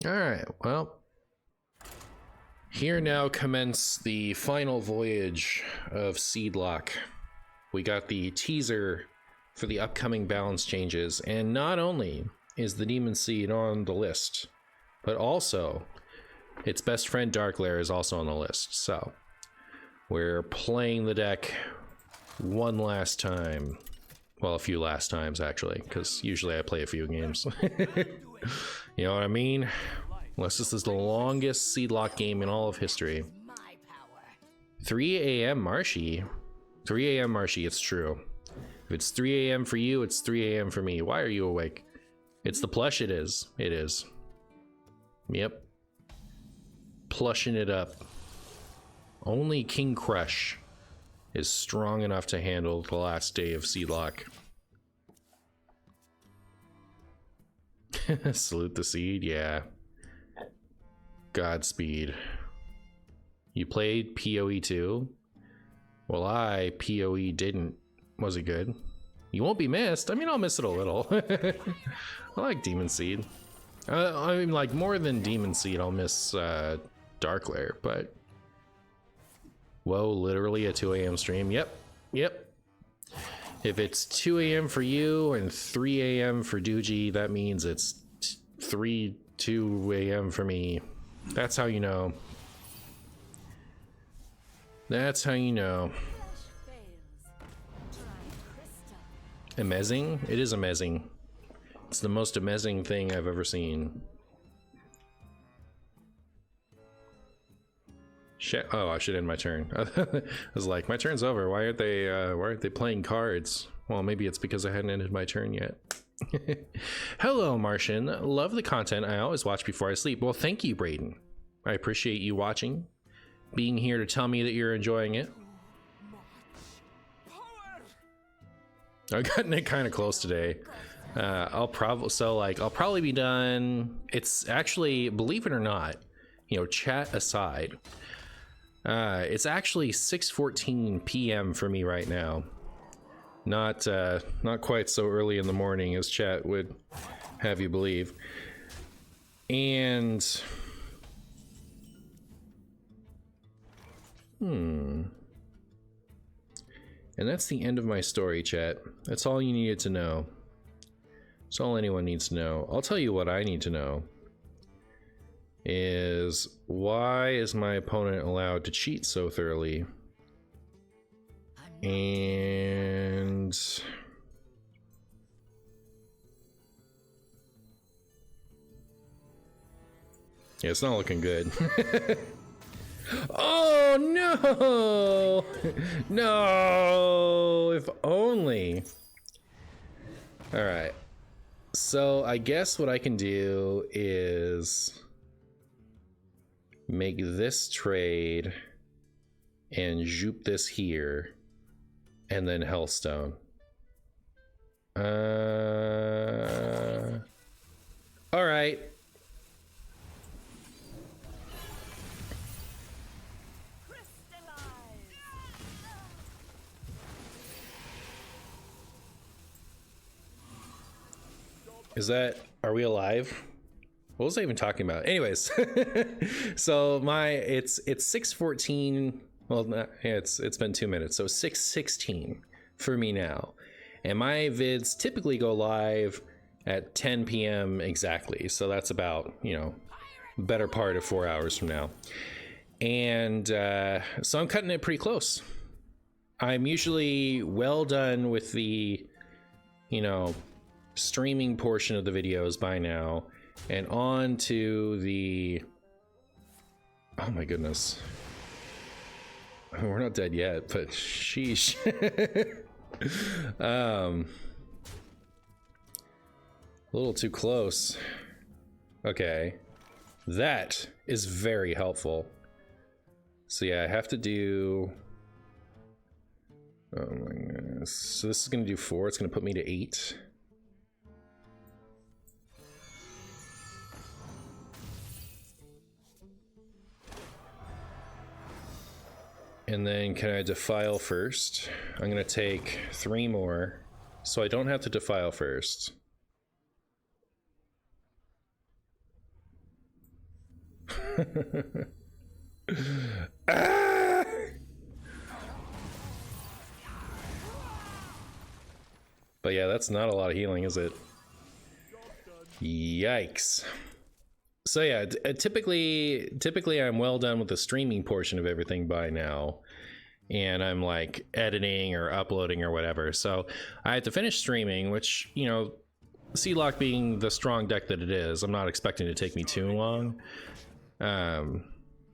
Alright, well, here now commence the final voyage of Seedlock. We got the teaser for the upcoming balance changes, and not only is the Demon Seed on the list, but also its best friend Darkglare is also on the list. So we're playing the deck one last time. Well, a few last times actually, because usually I play a few games. You know what I mean? Unless this is the longest Seedlock game in all of history. 3 a.m. Marshy. 3 a.m. Marshy, it's true. If it's 3 a.m. for you, it's 3 a.m. for me. Why are you awake? It's the plush, it is. It is. Yep. Plushing it up. Only King Crush is strong enough to handle the last day of Seedlock. Salute the seed, yeah. Godspeed. You played PoE too? Well, I PoE didn't. Was it good? You won't be missed. I mean, I'll miss it a little. I like Demon Seed. I mean, like, more than Demon Seed, I'll miss Darkglare, but... Whoa, literally a 2 a.m. stream? Yep. If it's 2 a.m. for you and 3 a.m. for Doogie, that means it's 2 a.m. for me. That's how you know. That's how you know. Amazing? It is amazing. It's the most amazing thing I've ever seen. Shit. Oh, I should end my turn. I was like, my turn's over. Why aren't they playing cards? Well, maybe it's because I hadn't ended my turn yet. Hello, Martian. Love the content. I always watch before I sleep. Well, thank you, Braden. I appreciate you watching, being here to tell me that you're enjoying it. I've gotten it kind of close today. I'll probably be done. It's actually, believe it or not, you know, chat aside, it's actually 6:14 p.m. for me right now. Not quite so early in the morning as chat would have you believe. And and that's the end of my story, chat. That's all you needed to know. That's all anyone needs to know. I'll tell you what I need to know. Is why is my opponent allowed to cheat so thoroughly? And yeah, it's not looking good. Oh no! No! If only. All right. So I guess what I can do is make this trade and zoop this here and then Hearthstone. All right. Is that, are we alive? What was I even talking about? Anyways, so it's 6:14. Well, not, yeah, it's been 2 minutes, so 6:16 for me now, and my vids typically go live at 10 p.m. exactly. So that's about, you know, better part of 4 hours from now, and so I'm cutting it pretty close. I'm usually well done with the, you know, streaming portion of the videos by now, and on to the, oh my goodness, we're not dead yet, but sheesh. A little too close. Okay, that is very helpful. So yeah, I have to do, oh my goodness, so this is gonna do 4. It's gonna put me to 8. And then can I defile first? I'm gonna take 3 more, so I don't have to defile first. Ah! But yeah, that's not a lot of healing, is it? Yikes. So yeah, typically I'm well done with the streaming portion of everything by now, and I'm like editing or uploading or whatever. So I had to finish streaming, which, you know, Seedlock being the strong deck that it is, I'm not expecting it to take me too long.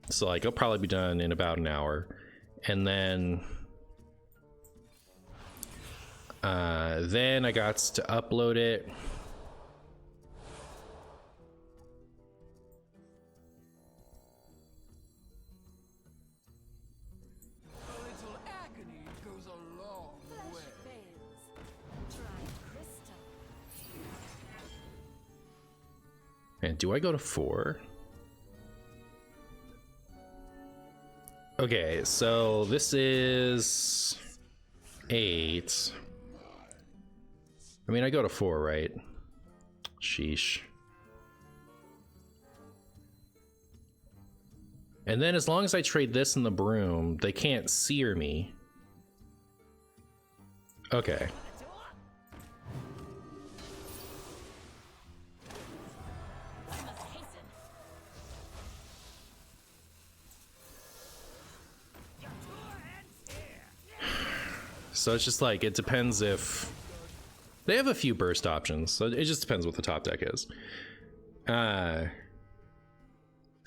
So like I'll probably be done in about an hour, and then I got to upload it. And do I go to 4? Okay, so this is 8. I mean, I go to 4, right? Sheesh. And then as long as I trade this in the broom, they can't sear me. Okay. So it's just like, it depends if... They have a few burst options, so it just depends what the top deck is. So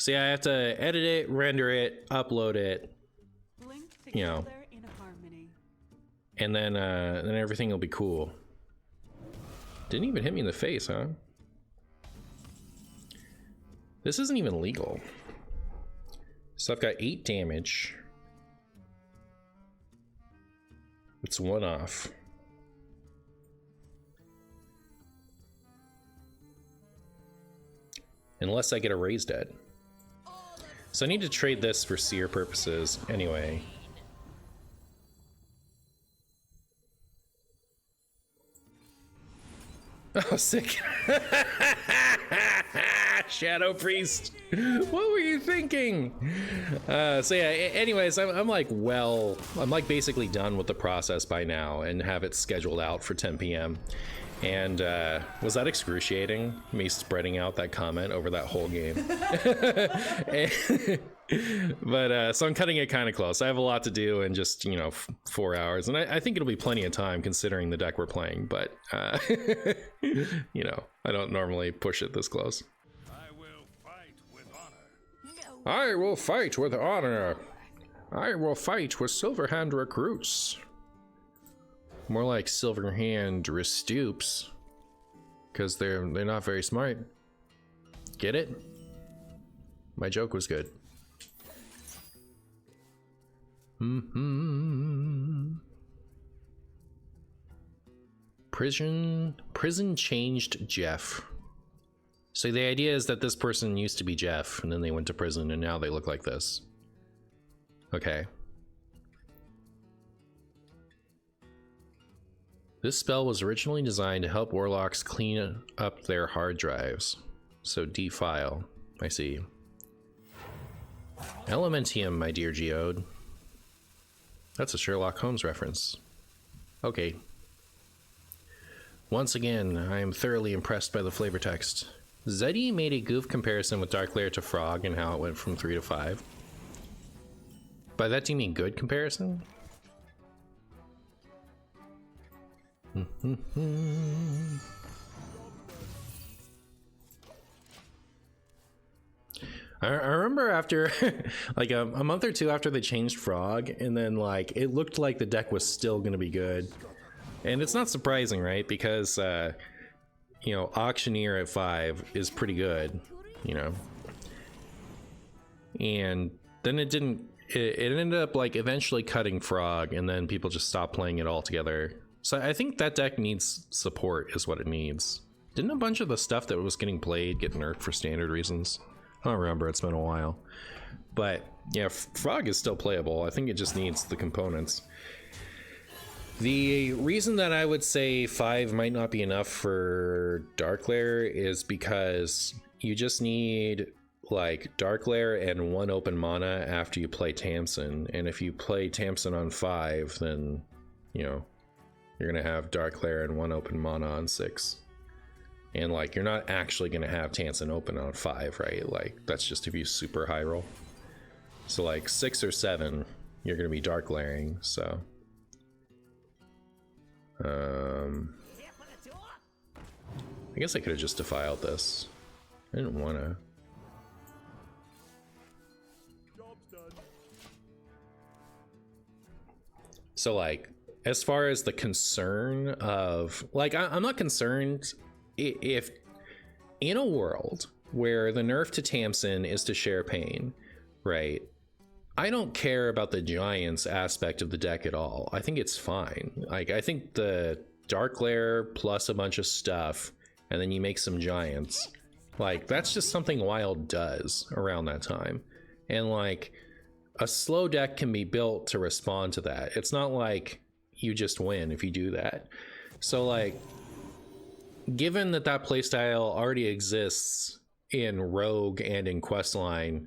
yeah, I have to edit it, render it, upload it, you know, and then everything will be cool. Didn't even hit me in the face, huh? This isn't even legal. So I've got 8 damage. It's 1 off. Unless I get a raised dead. So I need to trade this for seer purposes anyway. Oh, sick. Shadow Priest. What were you thinking? So yeah, anyways, I'm like, well, I'm like basically done with the process by now and have it scheduled out for 10 p.m. And was that excruciating, me spreading out that comment over that whole game? But so I'm cutting it kind of close. I have a lot to do in just, you know, 4 hours, and I think it'll be plenty of time considering the deck we're playing, but you know, I don't normally push it this close. I will fight with honor. I will fight with honor. I will fight with Silverhand recruits. More like Silverhand Restoops, because they're not very smart. Get it? My joke was good. Prison changed Jeff. So the idea is that this person used to be Jeff, and then they went to prison, and now they look like this. Okay. This spell was originally designed to help warlocks clean up their hard drives. So defile. I see. Elementium, my dear Geode. That's a Sherlock Holmes reference. Okay. Once again, I am thoroughly impressed by the flavor text. Zeddy made a goof comparison with Darkglare to Frog and how it went from 3 to 5. By that do you mean good comparison? I remember after like a month or two after they changed Frog, and then like it looked like the deck was still going to be good, and it's not surprising, right? Because you know, Auctioneer at 5 is pretty good, you know, and then it didn't. It ended up like eventually cutting Frog, and then people just stopped playing it altogether. So I think that deck needs support is what it needs. Didn't a bunch of the stuff that was getting played get nerfed for standard reasons? I don't remember, it's been a while. But yeah, Frog is still playable. I think it just needs the components. The reason that I would say 5 might not be enough for Darkglare is because you just need like Darkglare and 1 open mana after you play Tamsin, and if you play Tamsin on 5, then you know you're gonna have Darkglare and 1 open mana on 6. And like you're not actually gonna have Tamsin open on 5, right? Like that's just if you super high roll. So like 6 or 7, you're gonna be Darkglaring, so I guess I could have just defiled this. I didn't wanna. So like, as far as the concern of, like, I'm not concerned if in a world where the nerf to Tamsin is to share pain, right? I don't care about the giants aspect of the deck at all. I think it's fine. Like, I think the Darkglare plus a bunch of stuff, and then you make some giants, like, that's just something Wild does around that time. And like, a slow deck can be built to respond to that. It's not like you just win if you do that. So like, given that that playstyle already exists in Rogue and in Questline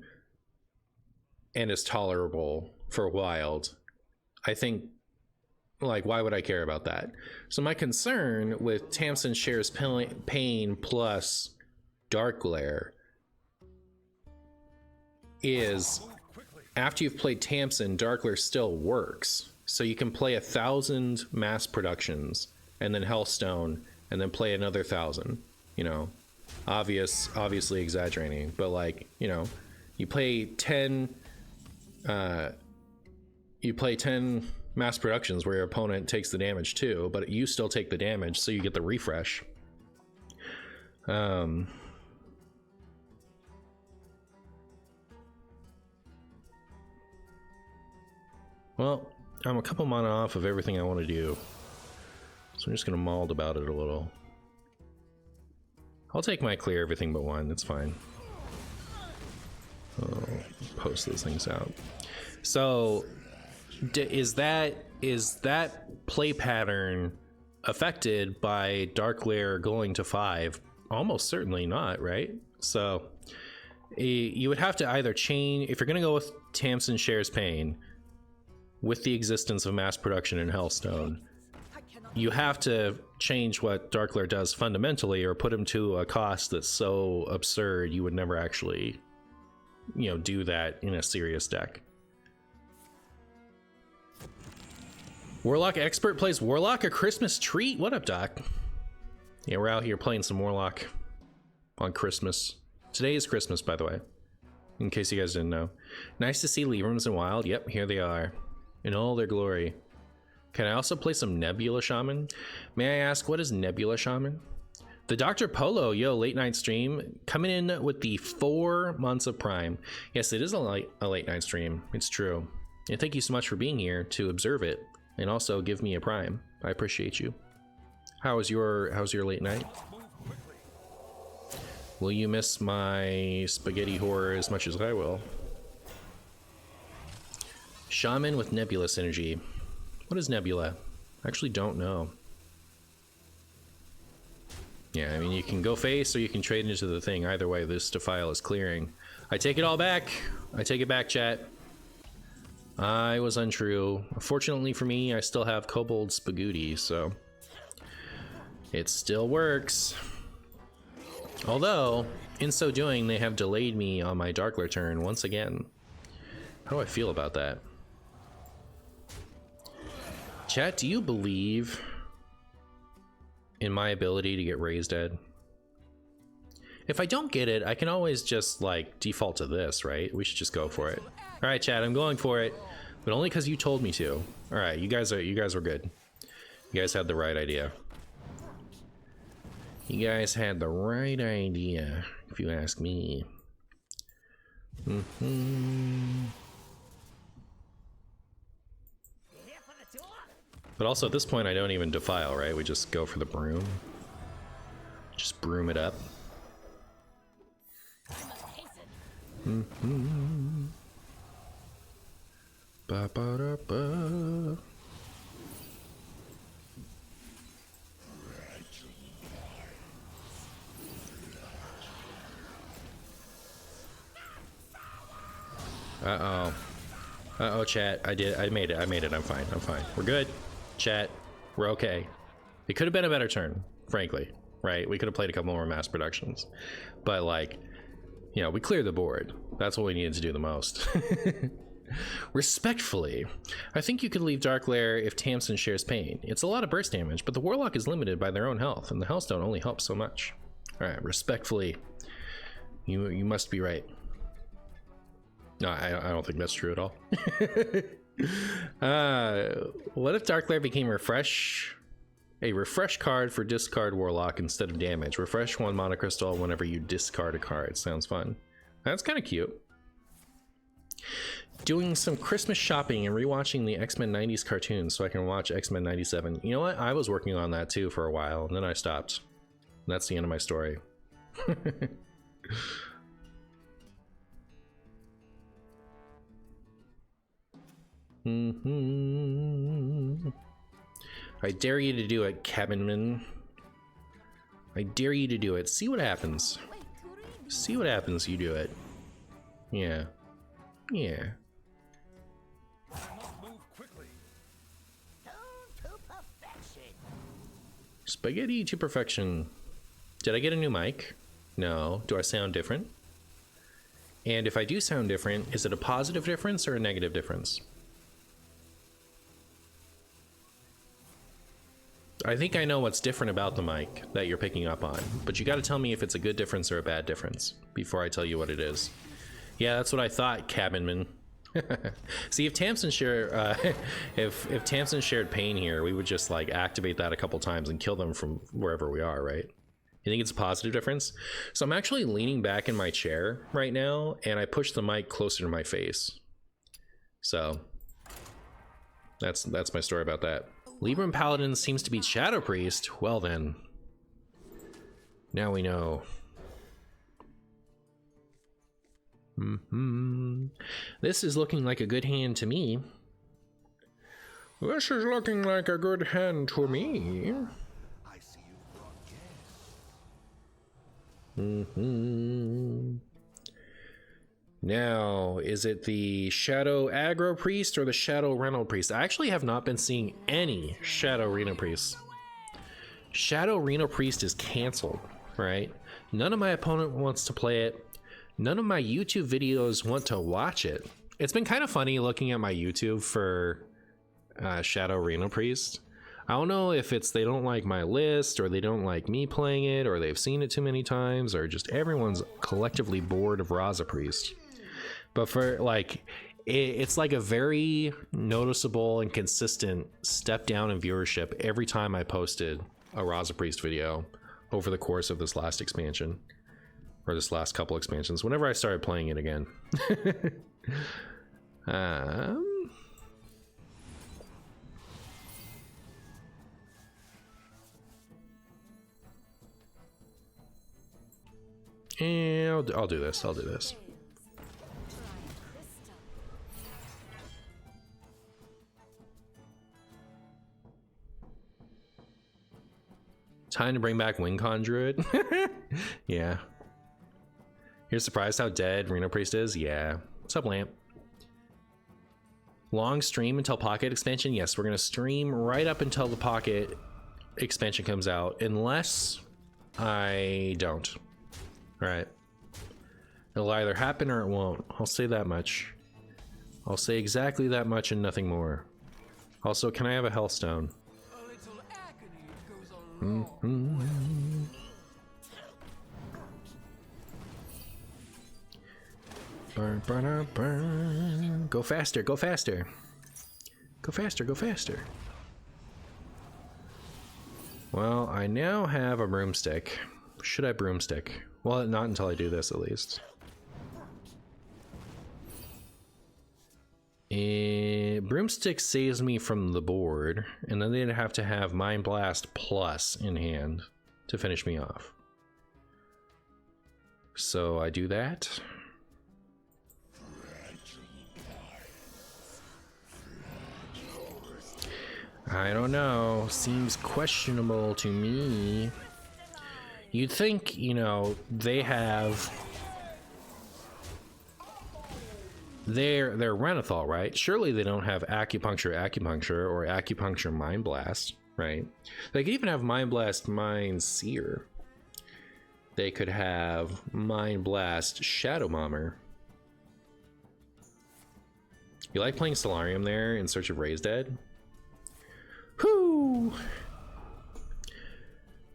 and is tolerable for Wild, I think, like, why would I care about that? So my concern with Tamsin shares pain plus Darkglare is after you've played Tamsin, Darkglare still works. So you can play 1,000 mass productions and then Hearthstone and then play another 1,000, you know, obviously exaggerating, but like, you know, you play 10 mass productions where your opponent takes the damage too, but you still take the damage, so you get the refresh. Well, I'm a couple mana off of everything I want to do, so I'm just gonna mauled about it a little. I'll take my clear everything but 1, it's fine. I'll post those things out. So is that play pattern affected by Darkglare going to 5? Almost certainly not, right? So you would have to either change, if you're gonna go with Tamsin shares pain with the existence of mass production in Hearthstone, you have to change what Darkglare does fundamentally, or put him to a cost that's so absurd you would never actually, you know, do that in a serious deck. Warlock Expert plays Warlock, a Christmas treat. What up, Doc? Yeah, we're out here playing some Warlock on Christmas. Today is Christmas, by the way, in case you guys didn't know. Nice to see Librams and Wild. Yep, here they are in all their glory. Can I also play some Nebula Shaman? May I ask, what is Nebula Shaman? The Dr. Polo, yo, late night stream, coming in with the 4 months of Prime. Yes, it is a late night stream. It's true. And thank you so much for being here to observe it and also give me a Prime. I appreciate you. How's your late night? Will you miss my spaghetti horror as much as I will? Shaman with Nebula synergy. What is Nebula? I actually don't know. Yeah, I mean, you can go face or you can trade into the thing. Either way, this defile is clearing. I take it all back. I take it back, chat. I was untrue. Fortunately for me, I still have Kobold Spagooty, so it still works. Although, in so doing, they have delayed me on my Darkglare turn once again. How do I feel about that? Chat, do you believe in my ability to get Raised Dead? If I don't get it, I can always just like default to this, right? We should just go for it. All right, chat, I'm going for it, but only because you told me to. All right, you guys were good. You guys had the right idea. You guys had the right idea, if you ask me. But also at this point, I don't even defile, right? We just go for the broom. Just broom it up. Ba ba da ba. Uh-oh. Uh-oh, chat. I made it. I'm fine. We're good. Chat. We're okay. It could have been a better turn, frankly. Right? We could have played a couple more mass productions. But, like, you know, we cleared the board. That's what we needed to do the most. Respectfully, I think you could leave Darkglare if Tamsin shares pain. It's a lot of burst damage, but the Warlock is limited by their own health, and the Hearthstone only helps so much. Alright, respectfully, you must be right. No, I don't think that's true at all. What if Darkglare became a refresh card for discard Warlock instead of damage? Refresh 1 mana crystal whenever you discard a card. Sounds fun. That's kind of cute. Doing some Christmas shopping and rewatching the X-Men 90s cartoons so I can watch X-Men 97. You know what? I was working on that too for a while, and then I stopped. That's the end of my story. I dare you to do it, Cabinman. I dare you to do it. See what happens. See what happens, you do it. Yeah. Yeah. Spaghetti to perfection. Did I get a new mic? No. Do I sound different? And if I do sound different, is it a positive difference or a negative difference? I think I know what's different about the mic that you're picking up on, but you got to tell me if it's a good difference or a bad difference before I tell you what it is. Yeah, that's what I thought, Cabinman. See, if Tamsin if Tamsin shared pain here, we would just like activate that a couple times and kill them from wherever we are, right? You think it's a positive difference? So I'm actually leaning back in my chair right now, and I push the mic closer to my face. So that's my story about that. Libram Paladin seems to be Shadow Priest. Well then, now we know. This is looking like a good hand to me. This is looking like a good hand to me. I see you brought Now, is it the Shadow Aggro Priest or the Shadow Rental Priest? I actually have not been seeing any Shadow Reno Priests. Shadow Reno Priest is canceled, right? None of my opponent wants to play it. None of my YouTube videos want to watch it. It's been kind of funny looking at my YouTube for Shadow Reno Priest. I don't know if it's they don't like my list, or they don't like me playing it, or they've seen it too many times, or just everyone's collectively bored of Raza Priest. But for like, it's like a very noticeable and consistent step down in viewership every time I posted a Raza Priest video over the course of this last expansion. Or this last couple expansions, whenever I started playing it again. And I'll do this. Time to bring back WinCon Druid. Yeah. You're surprised how dead Reno Priest is? Yeah. What's up, Lamp? Long stream until Pocket expansion? Yes, we're going to stream right up until the Pocket expansion comes out, unless I don't. Alright. It'll either happen or it won't. I'll say that much. I'll say exactly that much and nothing more. Also, can I have a Hearthstone? Burn, burn, burn. Go faster, go faster. Go faster, go faster. Well, I now have a broomstick. Should I broomstick? Well, not until I do this, at least. Broomstick saves me from the board, and then they'd have to have Mind Blast Plus in hand to finish me off. So I do that. I don't know. Seems questionable to me. You'd think, you know, they have They're Renathal, right? Surely they don't have acupuncture or acupuncture mind blast, right? They could even have mind blast mind seer. They could have mind blast shadow bomber. You like playing Solarium there in search of Raised Dead? Whoo!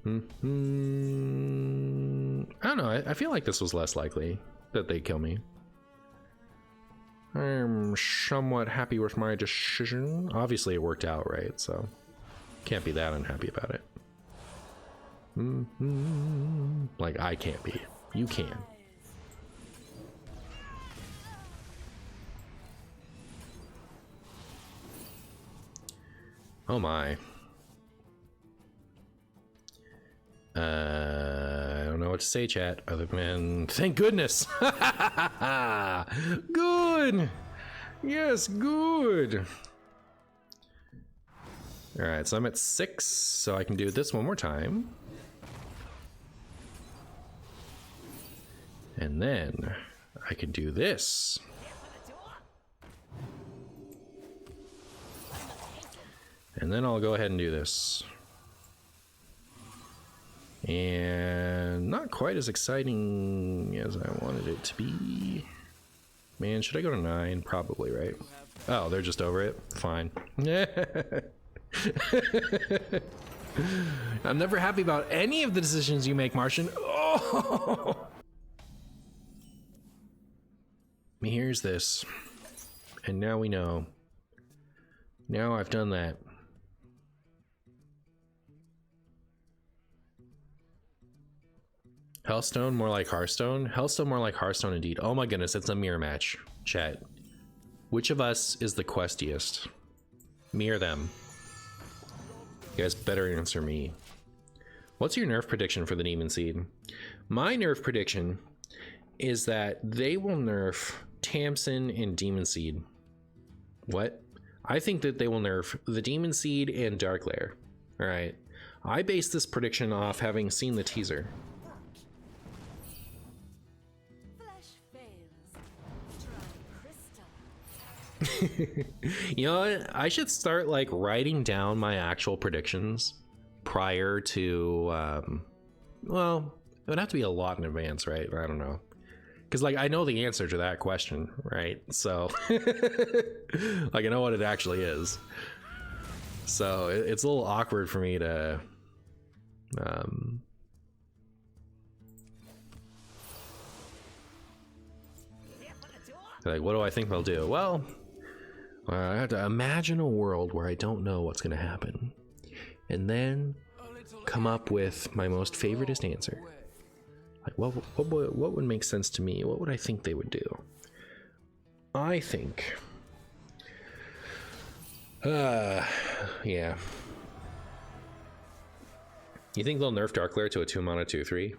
I don't know. I feel like this was less likely that they'd kill me. I'm somewhat happy with my decision. Obviously, it worked out, right? So can't be that unhappy about it. Like, I can't be. You can. Oh my. I don't know what to say, chat, other than thank goodness. Good. Yes, good. All right, so I'm at 6, so I can do this one more time. And then I can do this. And then I'll go ahead and do this. And not quite as exciting as I wanted it to be. Man, should I go to 9? Probably, right? Oh, they're just over it? Fine. I'm never happy about any of the decisions you make, Martian. Oh! Here's this. And now we know. Now I've done that. Hearthstone more like Hearthstone? Hearthstone more like Hearthstone indeed. Oh my goodness, it's a mirror match. Chat. Which of us is the questiest? Me or them? You guys better answer me. What's your nerf prediction for the Demon Seed? My nerf prediction is that they will nerf Tamsin and Demon Seed. What? I think that they will nerf the Demon Seed and Darkglare. Alright. I base this prediction off having seen the teaser. You know what? I should start like writing down my actual predictions prior to well, it would have to be a lot in advance, right? I don't know, because like I know the answer to that question, right? So like I know what it actually is, so it's a little awkward for me to like, what do I think they'll do? Well, I have to imagine a world where I don't know what's going to happen, and then come up with my most favoriteest answer. Like, what would make sense to me? What would I think they would do? I think, yeah. You think they'll nerf Darkglare to a 2-mana 2/3?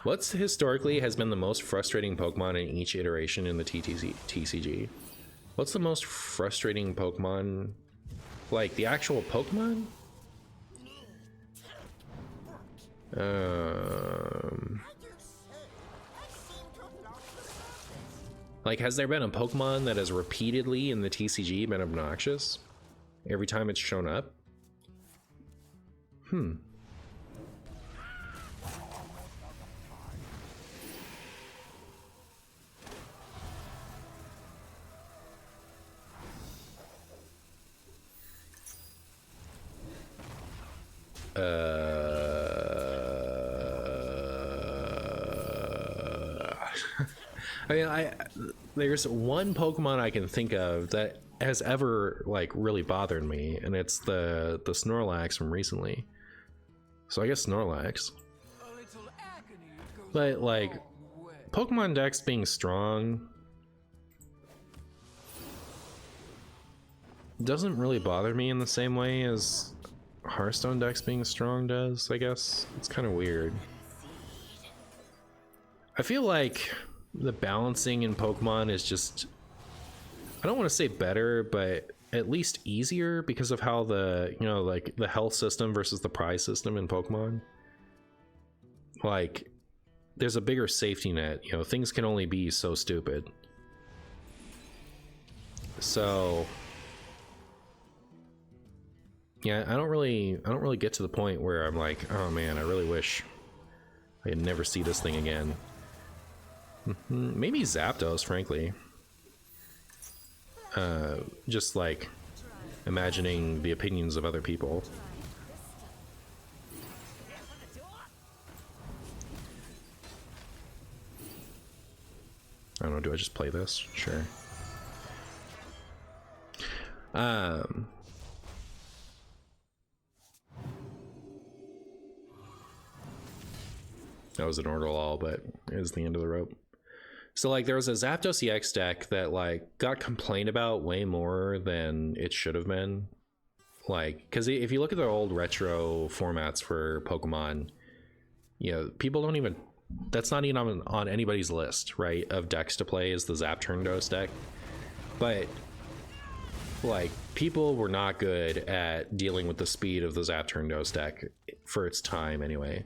What's historically has been the most frustrating Pokemon in each iteration in the TCG? What's the most frustrating Pokemon? Like the actual Pokemon? Like, has there been a Pokemon that has repeatedly in the TCG been obnoxious every time it's shown up? I mean, there's one Pokemon I can think of that has ever like really bothered me, and it's the Snorlax from recently. So I guess Snorlax. But like Pokemon Dex being strong doesn't really bother me in the same way as Hearthstone Dex being strong does, I guess. It's kind of weird. I feel like the balancing in Pokemon is just, I don't want to say better, but at least easier because of how the, you know, like the health system versus the prize system in Pokemon. Like, there's a bigger safety net. You know, things can only be so stupid. So yeah, I don't really get to the point where I'm like, oh man, I really wish I could never see this thing again. Maybe Zapdos, frankly. Just like imagining the opinions of other people. I don't know, do I just play this? Sure. That was an order all, but it was the end of the rope. So like there was a Zapdos EX deck that like got complained about way more than it should have been. Like, because if you look at the old retro formats for Pokemon, you know, people don't even, that's not even on anybody's list, right, of decks to play is the Zapdos deck. But like people were not good at dealing with the speed of the Zapdos deck for its time anyway.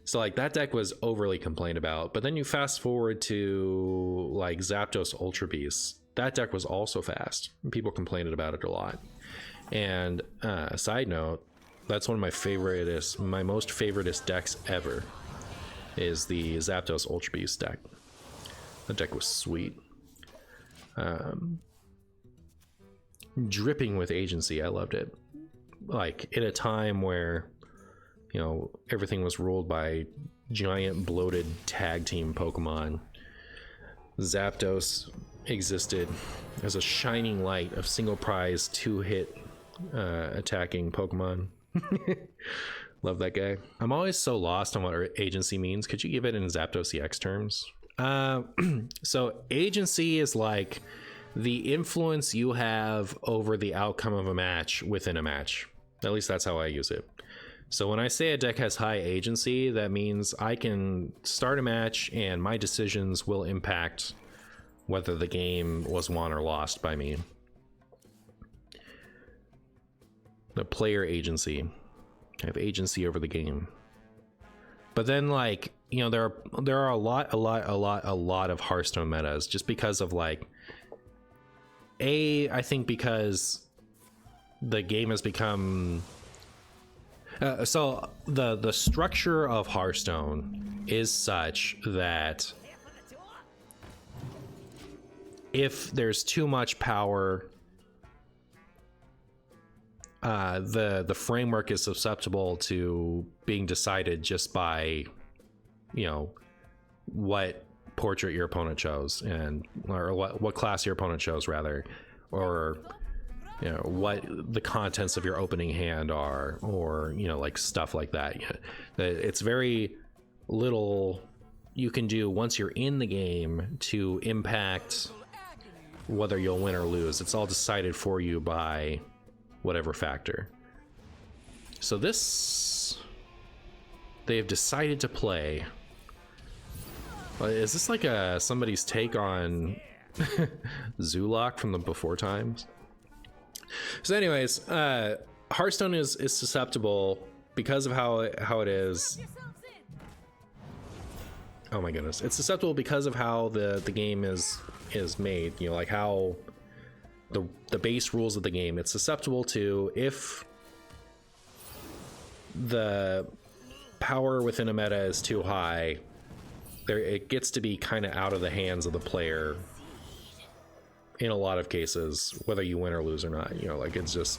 So like that deck was overly complained about, but then you fast forward to like Zapdos Ultra Beast. That deck was also fast. People complained about it a lot. And side note, that's one of my most favoritist decks ever, is the Zapdos Ultra Beast deck. That deck was sweet. Dripping with agency. I loved it. Like in a time where, you know, everything was ruled by giant bloated tag team Pokemon, Zapdos existed as a shining light of single prize 2-hit attacking Pokemon. Love that guy. I'm always so lost on what agency means. Could you give it in Zapdos EX terms? So agency is like the influence you have over the outcome of a match within a match. At least that's how I use it. So when I say a deck has high agency, that means I can start a match and my decisions will impact whether the game was won or lost by me. The player agency. I have agency over the game. But then, like, you know, there are a lot of Hearthstone metas just because of like, I think because the game has become so the structure of Hearthstone is such that if there's too much power, the framework is susceptible to being decided just by, you know, what portrait your opponent chose, or what class your opponent chose rather, or you know what the contents of your opening hand are, or you know, like stuff like that. It's very little you can do once you're in the game to impact whether you'll win or lose. It's all decided for you by whatever factor. So this, they've decided to play. Is this like somebody's take on Seedlock from the before times? So anyways, Hearthstone is susceptible because of how it is. Oh my goodness, it's susceptible because of how the game is made. You know, like how the base rules of the game. It's susceptible to, if the power within a meta is too high, it gets to be kind of out of the hands of the player in a lot of cases, whether you win or lose or not. You know, like it's just,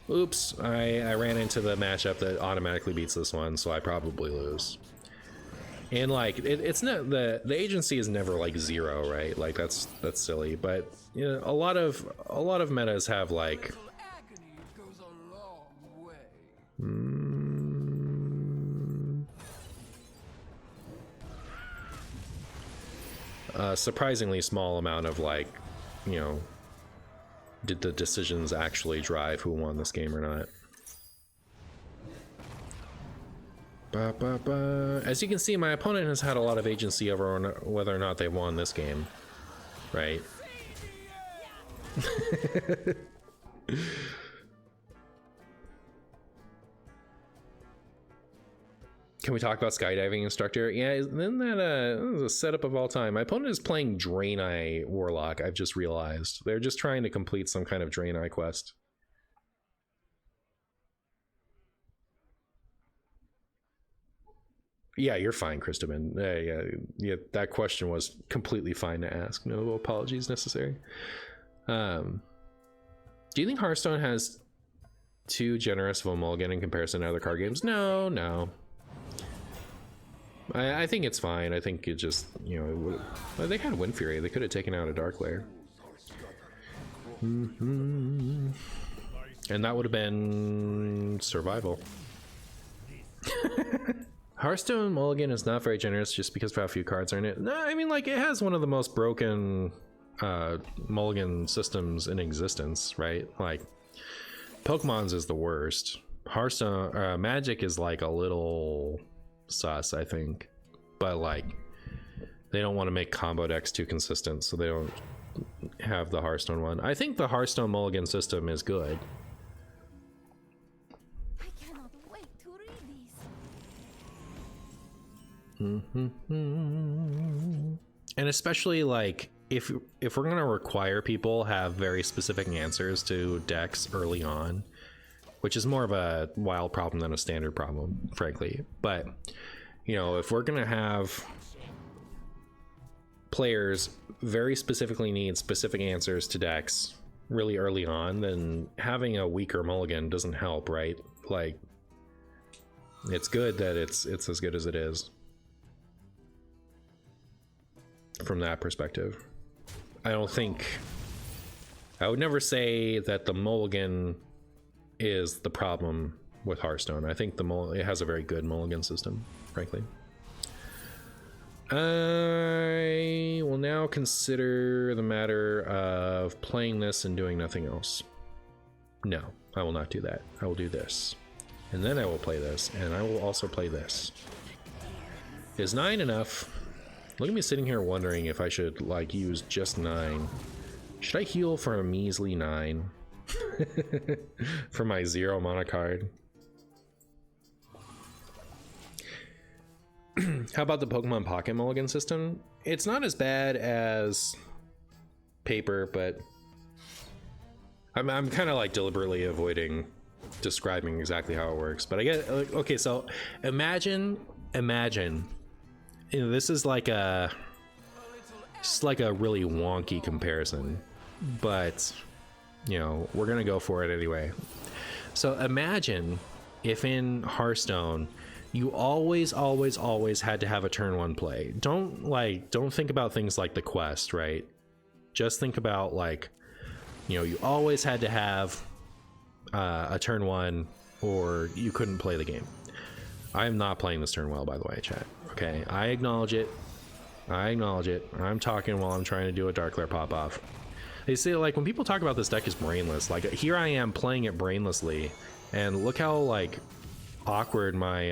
oops, I ran into the matchup that automatically beats this one, so I probably lose. And like it's not, the agency is never like zero, right? Like that's silly. But you know, a lot of metas have like a surprisingly small amount of like, you know, did the decisions actually drive who won this game or not? As you can see, my opponent has had a lot of agency over whether or not they won this game, right? Can we talk about skydiving instructor? Yeah, isn't that a setup of all time? My opponent is playing Draenei Warlock. I've just realized they're just trying to complete some kind of Draenei quest. Yeah, you're fine, Christaman. Yeah, that question was completely fine to ask. No apologies necessary. Do you think Hearthstone has too generous of a mulligan in comparison to other card games? No. I think it's fine. I think it just, you know, well, they had Wind Fury. They could have taken out a Darkglare. And that would have been survival. Hearthstone mulligan is not very generous just because of how few cards are in it. No, I mean, like, it has one of the most broken mulligan systems in existence, right? Like, Pokemon's is the worst. Hearthstone, Magic is like a little sus, I think, but like they don't want to make combo decks too consistent, so they don't have the Hearthstone one. I think the Hearthstone mulligan system is good. I cannot wait to read these. And especially like if we're gonna require people have very specific answers to decks early on, which is more of a wild problem than a standard problem, frankly. But, you know, if we're gonna have players very specifically need specific answers to decks really early on, then having a weaker mulligan doesn't help, right? Like, it's good that it's as good as it is from that perspective. I would never say that the mulligan is the problem with Hearthstone. I think it has a very good mulligan system, frankly. I will now consider the matter of playing this and doing nothing else. No, I will not do that. I will do this. And then I will play this, and I will also play this. Is 9 enough? Look at me sitting here wondering if I should, like, use just 9. Should I heal for a measly 9? For my 0 mana card. How about the Pokemon Pocket Mulligan system? It's not as bad as Paper, but I'm kind of like deliberately avoiding describing exactly how it works. But I get, okay, so imagine, you know, this is like a really wonky comparison, but you know, we're gonna go for it anyway. So imagine if in Hearthstone you always had to have a turn 1 play. Don't think about things like the quest, right? Just think about, like, you know, you always had to have a turn 1 or you couldn't play the game. I am not playing this turn well, by the way, chat. Okay, I acknowledge it. I'm talking while I'm trying to do a Darkglare pop off. They say, like, when people talk about this deck as brainless, like, here I am playing it brainlessly, and look how, like, awkward my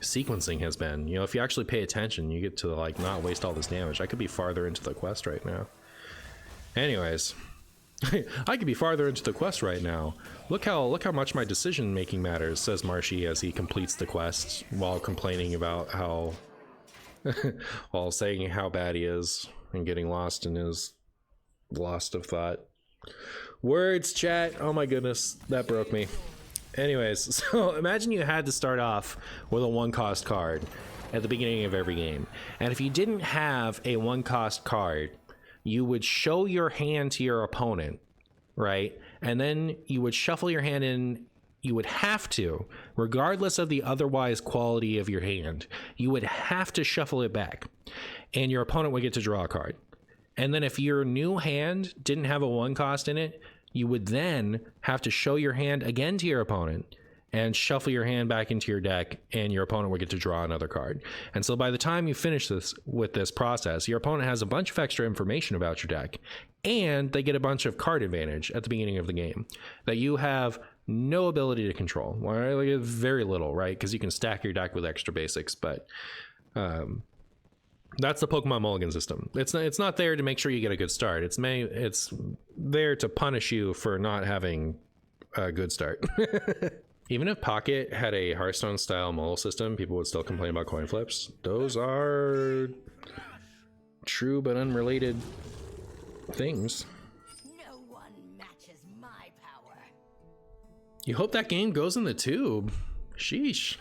sequencing has been. You know, if you actually pay attention, you get to, like, not waste all this damage. I could be farther into the quest right now. Anyways, I could be farther into the quest right now. Look how much my decision making matters, says Marshy as he completes the quest while complaining about how while saying how bad he is and getting lost in his lost of thought. Words, chat. Oh my goodness, that broke me. Anyways, so imagine you had to start off with a 1-cost card at the beginning of every game. And if you didn't have a 1-cost card, you would show your hand to your opponent, right? And then you would shuffle your hand in. You would have to, regardless of the otherwise quality of your hand, you would have to shuffle it back. And your opponent would get to draw a card. And then if your new hand didn't have a 1-cost in it, you would then have to show your hand again to your opponent and shuffle your hand back into your deck, and your opponent would get to draw another card. And so by the time you finish this with this process, your opponent has a bunch of extra information about your deck, and they get a bunch of card advantage at the beginning of the game that you have no ability to control. Well, very little, right? Because you can stack your deck with extra basics, but That's the Pokemon Mulligan system. It's not there to make sure you get a good start. It's there to punish you for not having a good start. Even if Pocket had a Hearthstone style mole system, people would still complain about coin flips. Those are true but unrelated things. No one matches my power. You hope that game goes in the tube. Sheesh.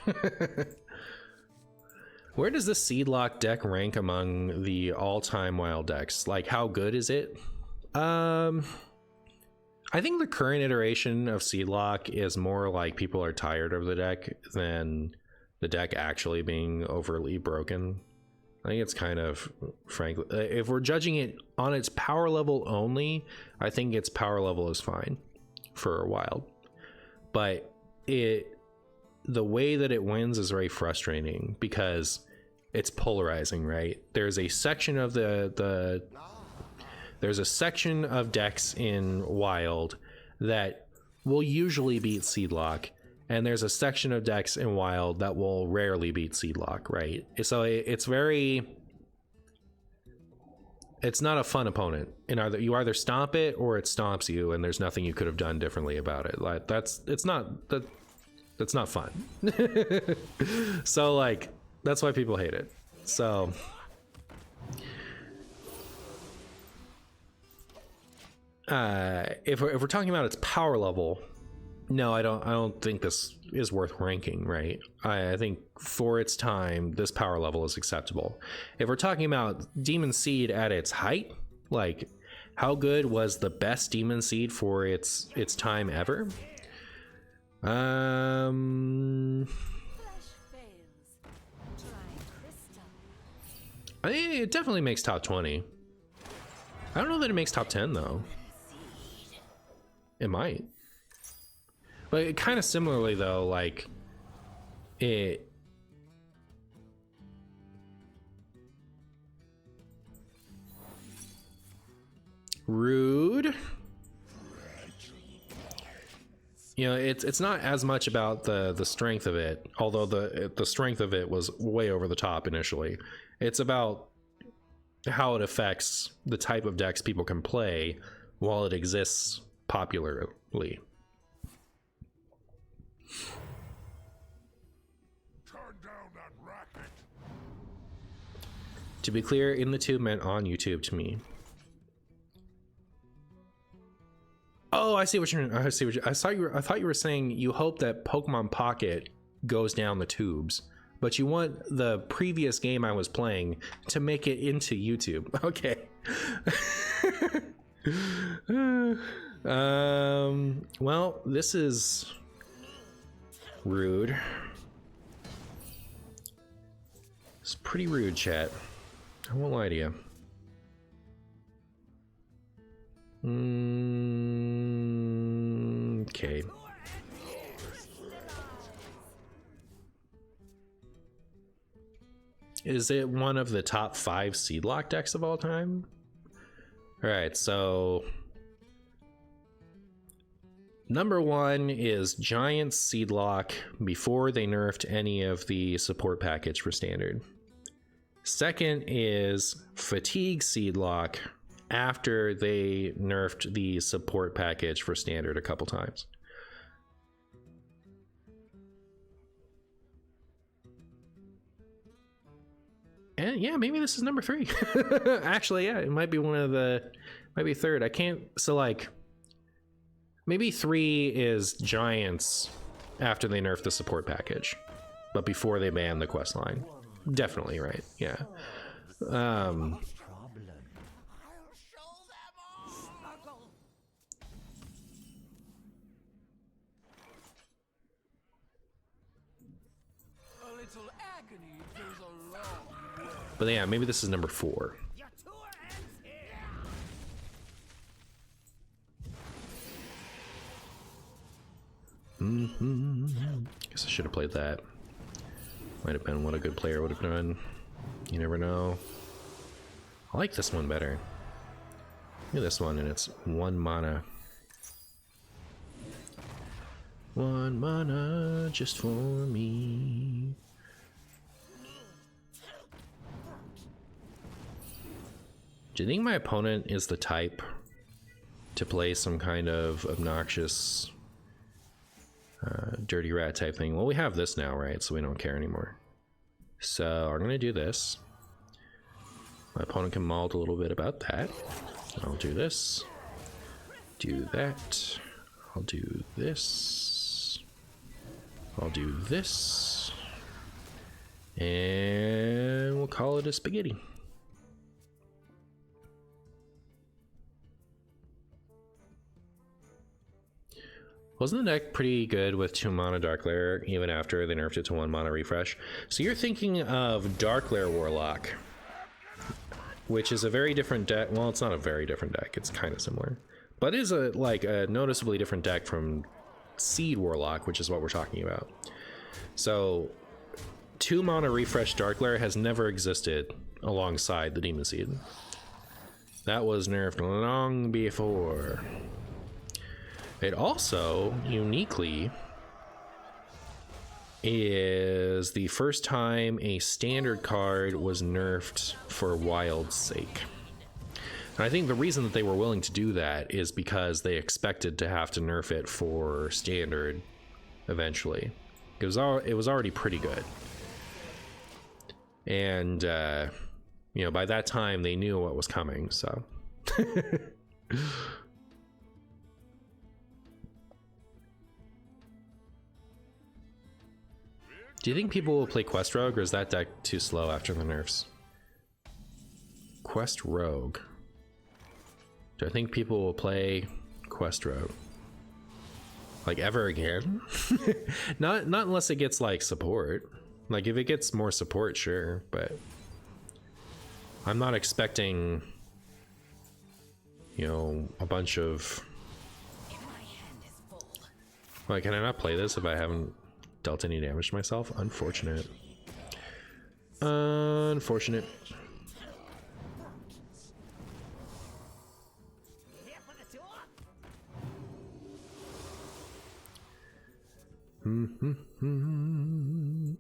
Where does this Seedlock deck rank among the all-time wild decks? Like, how good is it? I think the current iteration of Seedlock is more like people are tired of the deck than the deck actually being overly broken. I think it's kind of, frankly, if we're judging it on its power level only, I think its power level is fine for a while. But the way that it wins is very frustrating because it's polarizing, right? There's a section of there's a section of decks in Wild that will usually beat Seedlock, and there's a section of decks in Wild that will rarely beat Seedlock, right? So it's not a fun opponent. And you either stomp it or it stomps you, and there's nothing you could have done differently about it. Like that's not fun. So like that's why people hate it. So if we're talking about its power level, no, I don't think this is worth ranking, right? I think for its time, this power level is acceptable. If we're talking about Demon Seed at its height, like how good was the best Demon Seed for its time ever? Flesh fails. Try crystal. I think it definitely makes top 20. I don't know that it makes top 10 though. It might. But it kind of similarly though, like it rude. You know, it's not as much about the strength of it, although the strength of it was way over the top initially. It's about how it affects the type of decks people can play while it exists popularly. Turn down that racket. To be clear, in the tube meant on YouTube to me. Oh, I see what you're. I see what you. I thought you were saying you hope that Pokemon Pocket goes down the tubes, but you want the previous game I was playing to make it into YouTube. Okay. Well, this is rude. It's pretty rude, chat. I won't lie to you. Okay. Is it one of the top 5 Seedlock decks of all time? All right, so number 1 is Giant Seedlock before they nerfed any of the support package for standard. Second is Fatigue Seedlock after they nerfed the support package for standard a couple times. And yeah, maybe this is number 3. Actually, yeah, it might be might be third. I can't, so like, maybe 3 is Giants after they nerfed the support package, but before they banned the quest line. Definitely, right? Yeah. But yeah, maybe this is number 4. Guess I should have played that. Might have been what a good player would have done. You never know. I like this one better. Look at this one, and it's 1 mana. 1 mana just for me. Do you think my opponent is the type to play some kind of obnoxious dirty rat type thing? Well, we have this now, right? So we don't care anymore. So I'm gonna do this. My opponent can mull a little bit about that. I'll do this. Do that. I'll do this. I'll do this. And we'll call it a spaghetti. Wasn't the deck pretty good with 2 mana Darkglare even after they nerfed it to 1 mana refresh? So you're thinking of Darkglare Warlock, which is a very different deck. Well, it's not a very different deck. It's kind of similar, but it is a noticeably different deck from Seed Warlock, which is what we're talking about. So 2 mana refresh Darkglare has never existed alongside the Demon Seed. That was nerfed long before. It also, uniquely, is the first time a standard card was nerfed for Wild's sake. And I think the reason that they were willing to do that is because they expected to have to nerf it for standard eventually. It was already pretty good. And, you know, by that time they knew what was coming, so... Do you think people will play Quest Rogue, or is that deck too slow after the nerfs? Quest Rogue. Do I think people will play Quest Rogue? Like, ever again? not unless it gets, like, support. Like, if it gets more support, sure, but... I'm not expecting, you know, a bunch of... Like, can I not play this if I haven't dealt any damage to myself? Unfortunate. Unfortunate. And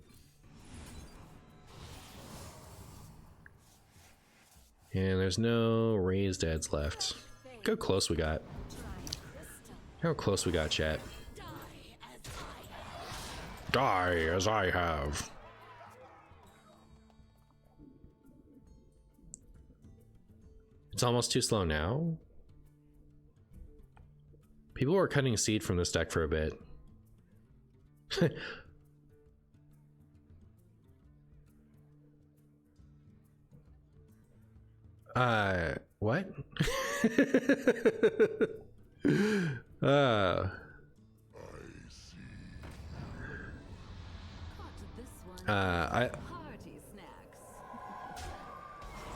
there's no raised heads left. Look how close we got. How close we got, chat. Die as I have. It's almost too slow now. People were cutting seed from this deck for a bit. What?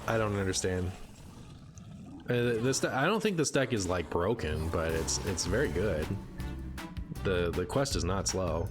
I don't understand. I don't think this deck is like broken, but it's very good. The quest is not slow.